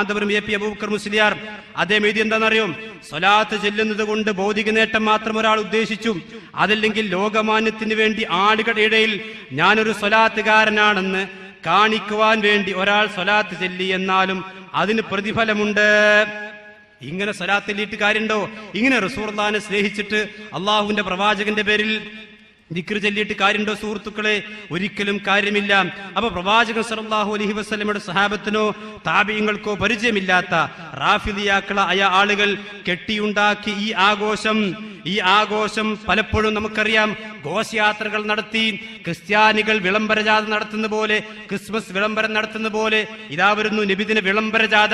AP. Abubakar Musliyar അദ്ദേഹം എഴുതി എന്താണെന്നറിയോ? സ്വലാത്ത് ചെല്ലുന്നത് കൊണ്ട് ഭൗതിക നേട്ടം മാത്രം ഒരാൾ ഉദ്ദേശിച്ചു, അതല്ലെങ്കിൽ ലോകമാന്യത്തിന് വേണ്ടി ആളുകളുടെ ഇടയിൽ ഞാനൊരു സ്വലാത്തുകാരനാണെന്ന് കാണിക്കുവാൻ വേണ്ടി ഒരാൾ സ്വലാത്ത് ചെല്ലി, എന്നാലും അതിന് പ്രതിഫലമുണ്ട്. ഇങ്ങനെ സ്വലാത്ത് ചെല്ലിയിട്ട് കാര്യമുണ്ടോ? ഇങ്ങനെ റസൂലുള്ളാഹിനെ സ്നേഹിച്ചിട്ട് അള്ളാഹുവിന്റെ പ്രവാചകന്റെ പേരിൽ ദിക്ർ ചൊല്ലിയിട്ട് കാര്യമുണ്ടോ സുഹൃത്തുക്കളെ? ഒരിക്കലും കാര്യമില്ല. അപ്പൊ പ്രവാചകൻ സല്ലല്ലാഹു അലൈഹി വസല്ലമയുടെ സഹാബത്തിനോ താബിഈങ്ങൾക്കോ പരിചയമില്ലാത്ത റാഫിദിയാക്കളായ ആളുകൾ കെട്ടിയുണ്ടാക്കി ഈ ആഘോഷം പലപ്പോഴും നമുക്കറിയാം ഘോഷയാത്രകൾ നടത്തി ക്രിസ്ത്യാനികൾ വിളംബരജാഥ നടത്തുന്ന പോലെ, ക്രിസ്മസ് വിളംബരം നടത്തുന്ന പോലെ ഇതാ വരുന്നു നബിദിന വിളംബരജാഥ.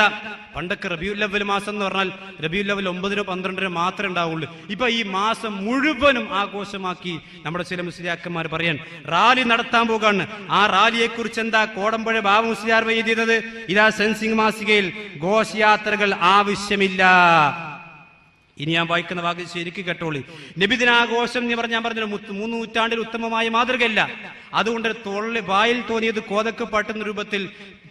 പണ്ടൊക്കെ റബീഉൽ അവ്വൽ മാസം എന്ന് പറഞ്ഞാൽ റബീഉൽ അവ്വൽ 9-നോ 12-നോ മാത്രമേ ഉണ്ടാവുള്ളൂ. ഇപ്പൊ ഈ മാസം മുഴുവനും ആഘോഷമാക്കി നമ്മുടെ ചില മുസ്ലിയാക്കന്മാർ പറയാൻ റാലി നടത്താൻ പോകാണ്. ആ റാലിയെ കുറിച്ച് എന്താ കോടമ്പുഴ ബാബു മുസ്ലിയാർ എഴുതിയത്? ഇതാ സെൻസിംഗ് മാസികയിൽ ഘോഷയാത്രകൾ ആവശ്യമില്ല. ഇനി ഞാൻ വായിക്കുന്ന വാക്ക് ശരിക്കും കേട്ടോളി. നബിദിനാഘോഷം എന്ന് പറഞ്ഞാൽ ഞാൻ പറഞ്ഞു 3 നൂറ്റാണ്ടിൽ ഉത്തമമായ മാതൃകയല്ല. അതുകൊണ്ട് വായിൽ തോന്നിയത് കോതക്ക് പാട്ടുന്ന രൂപത്തിൽ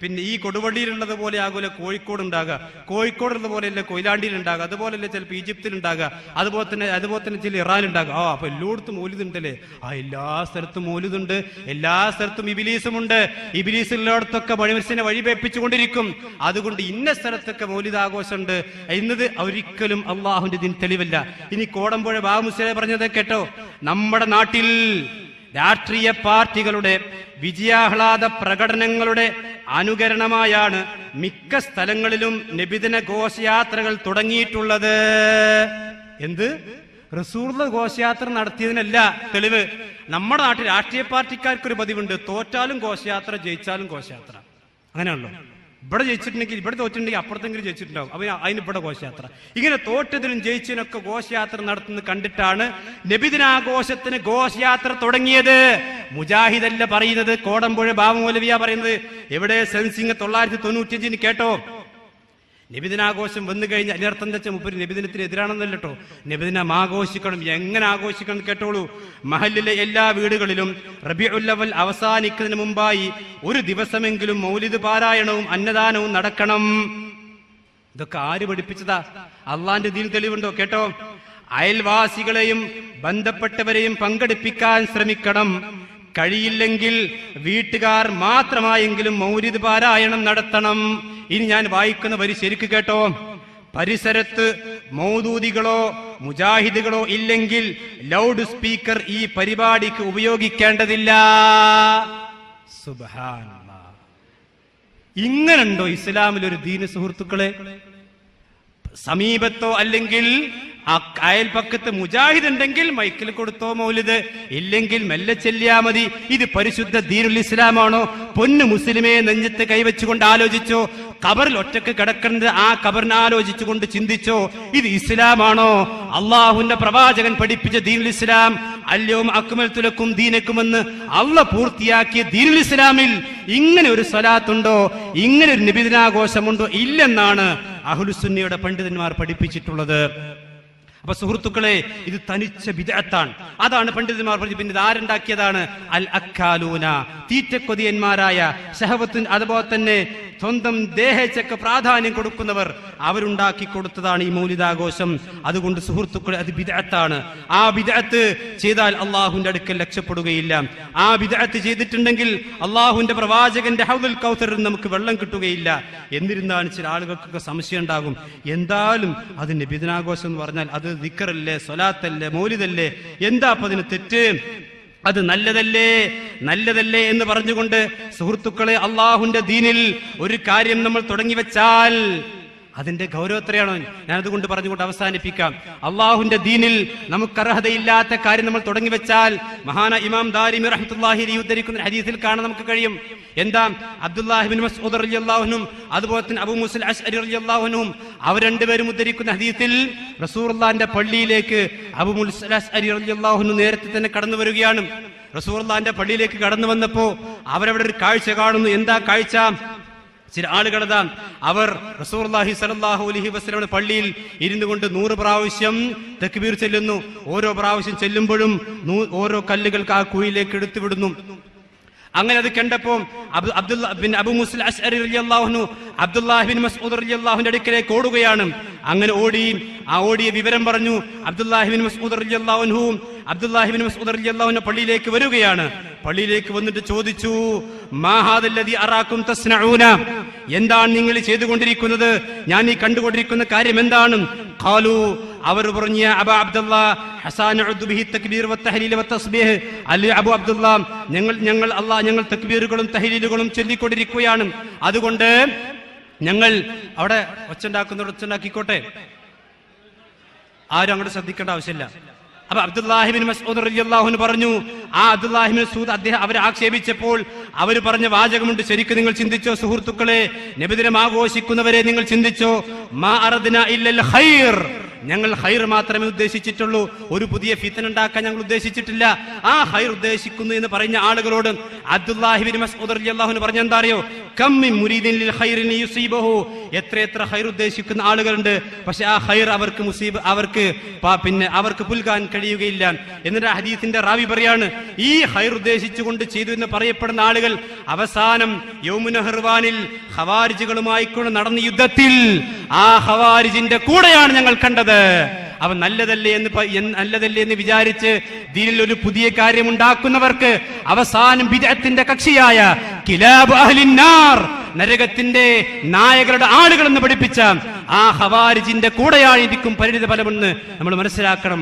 പിന്നെ ഈ കൊടുവള്ളിയിലുള്ളത് പോലെ ആകൂല കോഴിക്കോട് ഉണ്ടാകുക, കോഴിക്കോടുള്ള പോലെയല്ല കൊയിലാണ്ടിയിൽ ഉണ്ടാകുക, അതുപോലെയല്ല ചിലപ്പോൾ ഈജിപ്തിൽ ഉണ്ടാകുക, അതുപോലെ തന്നെ ചില ഇറാൻ ഉണ്ടാകുക. അപ്പൊ എല്ലായിടത്തും മൗലിദുണ്ടല്ലേ? എല്ലാ സ്ഥലത്തും മൗലിദുണ്ട്, എല്ലാ സ്ഥലത്തും ഇബിലീസുമുണ്ട്. ഇബിലീസുള്ളയിടത്തൊക്കെ മനുഷ്യനെ വഴിപേപ്പിച്ചുകൊണ്ടിരിക്കും. അതുകൊണ്ട് ഇന്ന സ്ഥലത്തൊക്കെ മൗലിദാഘോഷമുണ്ട് എന്നത് ഒരിക്കലും അള്ളാഹുവിന്റെ ഇതിന് തെളിവല്ല. ഇനി കോടമ്പുഴ ബാബു മുസ്ലിയാർ പറഞ്ഞത് കേട്ടോ, നമ്മുടെ നാട്ടിൽ രാഷ്ട്രീയ പാർട്ടികളുടെ വിജയാഹ്ലാദ പ്രകടനങ്ങളുടെ അനുകരണമായാണ് മിക്ക സ്ഥലങ്ങളിലും നബിദിന ഘോഷയാത്രകൾ തുടങ്ങിയിട്ടുള്ളത്. എന്ത്? റസൂലുള്ളാഹി ഘോഷയാത്ര നടത്തിയതിനല്ല തെളിവ്. നമ്മുടെ നാട്ടിൽ രാഷ്ട്രീയ പാർട്ടിക്കാർക്കൊരു പതിവുണ്ട്, തോറ്റാലും ഘോഷയാത്ര ജയിച്ചാലും ഘോഷയാത്ര. അങ്ങനെയാണല്ലോ. ഇവിടെ ജയിച്ചിട്ടുണ്ടെങ്കിൽ ഇവിടെ തോറ്റിട്ടുണ്ടെങ്കിൽ അപ്പുറത്തെങ്കിലും ജയിച്ചിട്ടുണ്ടാവും, അപ്പൊ അതിന് ഇവിടെ ഘോഷയാത്ര. ഇങ്ങനെ തോറ്റതിനും ജയിച്ചതിനൊക്കെ ഘോഷയാത്ര നടത്തുന്നത് കണ്ടിട്ടാണ് നബിദിനാഘോഷത്തിന് ഘോഷയാത്ര തുടങ്ങിയത്. മുജാഹിദല്ല പറയുന്നത്, കോടമ്പുഴ ബാബു മൗലവിയ പറയുന്നത്. എവിടെ? സെൻസിംഗ് 995 കേട്ടോ. നബിദിനാഘോഷം വന്നു കഴിഞ്ഞാൽ അതിനർത്ഥം വെച്ചാൽ മുപ്പര് നബിദിനത്തിന് എതിരാണെന്നല്ല കേട്ടോ. നബിദിനം ആഘോഷിക്കണം. എങ്ങനെ ആഘോഷിക്കണം കേട്ടോളൂ. മഹല്ലിലെ എല്ലാ വീടുകളിലും റബീഉൽ അവ്വൽ അവസാനിക്കുന്നതിന് മുമ്പായി ഒരു ദിവസമെങ്കിലും മൗലിദ് പാരായണവും അന്നദാനവും നടക്കണം. ഇതൊക്കെ ആര് പഠിപ്പിച്ചതാ? അള്ളാന്റെ ദീൻ തെളിവുണ്ടോ? കേട്ടോ, അയൽവാസികളെയും ബന്ധപ്പെട്ടവരെയും പങ്കെടുപ്പിക്കാൻ ശ്രമിക്കണം. കഴിയില്ലെങ്കിൽ വീട്ടുകാർ മാത്രമായെങ്കിലും മൗലിദ് പാരായണം നടത്തണം. ഇനി ഞാൻ വായിക്കുന്ന വരി ശരിക്ക് കേട്ടോ. പരിസരത്ത് മൗദൂദികളോ മുജാഹിദുകളോ ഇല്ലെങ്കിൽ ലൗഡ് സ്പീക്കർ ഈ പരിപാടിക്ക് ഉപയോഗിക്കേണ്ടതില്ല. സുബ്ഹാനല്ലാഹ്. ഇങ്ങനുണ്ടോ ഇസ്ലാമിലൊരു ദീന് സുഹൃത്തുക്കളെ? സമീപത്തോ അല്ലെങ്കിൽ അയൽപക്കത്ത് മുജാഹിദ് ഉണ്ടെങ്കിൽ മൈക്കിൽ കൊടുത്തോ മൗലിദ്, ഇല്ലെങ്കിൽ മെല്ലെ ചെല്ലിയാ മതി. ഇത് പരിശുദ്ധ ദീനുൽ ഇസ്ലാമാണോ? പൊന്നു മുസ്ലിമെ നെഞ്ചത്ത് കൈവച്ചുകൊണ്ട് ആലോചിച്ചോ. ഖബറിൽ ഒറ്റക്ക് കിടക്കുന്നത് ആ ഖബറിനെ ആലോചിച്ചുകൊണ്ട് ചിന്തിച്ചോ, ഇത് ഇസ്ലാമാണോ? അള്ളാഹുവിന്റെ പ്രവാചകൻ പഠിപ്പിച്ച ദീനുൽ ഇസ്ലാം അല്യവും അക്മൽതു ലക്കും ദീനക്കുമെന്ന് അള്ളാഹ് പൂർത്തിയാക്കിയ ദീനുൽ ഇസ്ലാമിൽ ഇങ്ങനെ ഒരു സ്വലാത്തുണ്ടോ? ഇങ്ങനെ ഒരു നബിദിനാഘോഷമുണ്ടോ? ഇല്ലെന്നാണ് അഹ്ലുസുന്നയുടെ പണ്ഡിതന്മാർ പഠിപ്പിച്ചിട്ടുള്ളത്. അപ്പൊ സുഹൃത്തുക്കളെ, ഇത് തനിച്ച ബിദ്അത്താണ്. അതാണ് പണ്ഡിതന്മാർ പറഞ്ഞു. പിന്നെ ഇത് ആരുണ്ടാക്കിയതാണ്? അൽ അക്കാലൂന, തീറ്റക്കൊതിയന്മാരായ ശഹവത്തിന്, അതുപോലെ തന്നെ സ്വന്തം ദേഹച്ചക്ക് പ്രാധാന്യം കൊടുക്കുന്നവർ, അവരുണ്ടാക്കി കൊടുത്തതാണ് ഈ മൗലിദാഘോഷം. അതുകൊണ്ട് സുഹൃത്തുക്കളെ, അത് ബിദ്അത്താണ്. ആ ബിദ്അത്ത് ചെയ്താൽ അള്ളാഹുവിന്റെ അടുക്കൽ രക്ഷപ്പെടുകയില്ല. ആ ബിദ്അത്ത് ചെയ്തിട്ടുണ്ടെങ്കിൽ അള്ളാഹുവിന്റെ പ്രവാചകന്റെ ഹൗദുൽ കൗസറിൽ നമുക്ക് വെള്ളം കിട്ടുകയില്ല. എന്നിരുന്നാലും ചില ആളുകൾക്കൊക്കെ സംശയം ഉണ്ടാകും, എന്തായാലും അത് നബിദിനാഘോഷം എന്ന് പറഞ്ഞാൽ അത് ദിക്റല്ലേ, സ്വലാത്തല്ലേ, മൗലിദല്ലേ, എന്താ അപ്പൊ അതിന് തെറ്റ്? അത് നല്ലതല്ലേ എന്ന് പറഞ്ഞുകൊണ്ട് സുഹൃത്തുക്കളെ, അള്ളാഹുവിന്റെ ദീനിൽ ഒരു കാര്യം നമ്മൾ തുടങ്ങി വെച്ചാൽ അതിന്റെ ഗൗരവം എത്രയാണോ? ഞാനതുകൊണ്ട് പറഞ്ഞുകൊണ്ട് അവസാനിപ്പിക്കാം. അള്ളാഹുവിന്റെ ദീനിൽ നമുക്ക് അർഹതയില്ലാത്ത കാര്യം നമ്മൾ തുടങ്ങി വെച്ചാൽ, മഹാന ഇമാം ദാരിമി റഹ്മത്തുള്ളാഹി അലൈഹി ഉദ്ധരിക്കുന്ന ഹദീസിൽ കാണാൻ നമുക്ക് കഴിയും. എന്താ? അബ്ദുല്ലാഹി ഇബ്നു മസ്ഊദ് റളിയല്ലാഹു അൻഹു, അതുപോലെ തന്നെ അബൂ മൂസ അശ്അരി റളിയല്ലാഹു അൻഹു, അവർ രണ്ടുപേരും ഉദ്ധരിക്കുന്ന ഹദീസിൽ റസൂലുള്ളാഹിന്റെ പള്ളിയിലേക്ക് അബൂ മൂസ അശ്അരി റളിയല്ലാഹു അൻഹു നേരത്തെ തന്നെ കടന്നു വരികയാണ്. റസൂലുള്ളാഹിന്റെ പള്ളിയിലേക്ക് കടന്നു വന്നപ്പോ അവരവിടെ ഒരു കാഴ്ച കാണുന്നു. എന്താ കാഴ്ച? ചില ആളുകളതാ, അവർ റസൂലുള്ളാഹി സ്വല്ലല്ലാഹു അലൈഹി വസല്ലമയുടെ പള്ളിയിൽ ഇരുന്നു കൊണ്ട് 100 പ്രാവശ്യം തക്ബീർ ചെല്ലുന്നു. ഓരോ പ്രാവശ്യം ചെല്ലുമ്പോഴും ഓരോ കല്ലുകൾക്ക് ആ കുഴിയിലേക്ക് എടുത്തു വിടുന്നു. അങ്ങനെ അത് കണ്ടപ്പോ അബൂ മുസ്ലിം അശ്അരി റളിയല്ലാഹു അൻഹു അബ്ദുല്ലാഹി ബിൻ മസ്ഊദ് റളിയല്ലാഹുവിന്റെ അടുക്കലേക്ക് ഓടുകയാണ്. അങ്ങനെ ഓടിയ വിവരം പറഞ്ഞു. അബ്ദുല്ലാഹി ബിൻ മസ്ഊദ് റളിയല്ലാഹു അൻഹു പള്ളിയിലേക്ക് വരികയാണ്. പള്ളിയിലേക്ക് വന്നിട്ട് ചോദിച്ചു, മാ ഹാദല്ലദീ അറാക്കും തസ്നഊന, എന്താണ് നിങ്ങൾ ചെയ്തുകൊണ്ടിരിക്കുന്നത്? ഞാൻ ഈ കണ്ടുകൊണ്ടിരിക്കുന്ന കാര്യം എന്താണ്? ഖാലു, അവർ പറഞ്ഞു, അബാ അബ്ദുല്ലാ ഹസാനഉദു ബിഹി തക്ബീർ വത്തഹ്ലീൽ വത്തസ്ബീഹ്, അല്ലി അബൂ അബ്ദുല്ലാ, ഞങ്ങൾ തക്ബീറുകളും തഹ്ലീലുകളും ചൊല്ലിക്കൊണ്ടിരിക്കുകയാണ്. അതുകൊണ്ട് ഞങ്ങൾ അവിടെ ഒച്ചുണ്ടാക്കിക്കോട്ടെ, ആരും അങ്ങോട്ട് ശ്രദ്ധിക്കേണ്ട ആവശ്യമില്ല. അപ്പൊ അബ്ദുല്ലാഹി ബിൻ മസ്ഊദ് റളിയല്ലാഹു അൻഹു പറഞ്ഞു, ആ അബ്ദുല്ലാഹി ബിൻ മസ്ഊദ് അദ്ദേഹം അവരെ ആക്ഷേപിച്ചപ്പോൾ അവർ പറഞ്ഞ വാചകമുണ്ട്. ശരിക്കും നിങ്ങൾ ചിന്തിച്ചോ സുഹൃത്തുക്കളെ, നബിദിനം ആഘോഷിക്കുന്നവരെ നിങ്ങൾ ചിന്തിച്ചോ? മാ അറദ്നാ ഇല്ലൽ ഖൈർ, ഞങ്ങൾ ഖൈർ മാത്രമേ ഉദ്ദേശിച്ചിട്ടുള്ളൂ, ഒരു പുതിയ ഫിത്ന ഉണ്ടാക്കാൻ ഞങ്ങൾ ഉദ്ദേശിച്ചിട്ടില്ല. ആ ഖൈർ ഉദ്ദേശിക്കുന്നു എന്ന് പറഞ്ഞ ആളുകളോട് അബ്ദുല്ലാഹി ബിൻ മസ്ഊദ് റളിയല്ലാഹു അൻഹു പറഞ്ഞ എന്താ അറിയോ? കം മിൻ മുരീദിൻ ലിൽ ഖൈരി യുസീബഹു, എത്ര ഖൈർ ഉദ്ദേശിക്കുന്ന ആളുകളുണ്ട്, പക്ഷെ ആ ഖൈർ അവർക്ക് പുൽകാൻ കഴിയുകയില്ല. എന്നിട്ട് ഹദീസിന്റെ റാവി പറയാണ്, ഈ ഖൈർ ഉദ്ദേശിച്ചുകൊണ്ട് ചെയ്തു എന്ന് പറയപ്പെടുന്ന ആളുകൾ അവസാനം യൗമുൻ നഹ്ർവാനിൽ ഖവാരിജുകളുമായി നടന്ന യുദ്ധത്തിൽ ആ ഖവാരിജിന്റെ കൂടെയാണ് ഞങ്ങൾ കണ്ടത്. അവൻ നല്ലതല്ലേ എന്ന് വിചാരിച്ച് ദീനിൽ ഒരു പുതിയ കാര്യം ഉണ്ടാക്കുന്നവർക്ക് അവസാനം ബിദ്അത്തിന്റെ കക്ഷിയായ കിലാബ് അഹ്ലിന്നാർ, നരകത്തിന്റെ നായകളുടെ ആളുകൾ എന്ന് പഠിപ്പിച്ച ആ ഖവാരിജിന്റെ കൂടെയാണ് ഇതിക്കും പരിണിത ഫലമെന്ന് നമ്മൾ മനസ്സിലാക്കണം.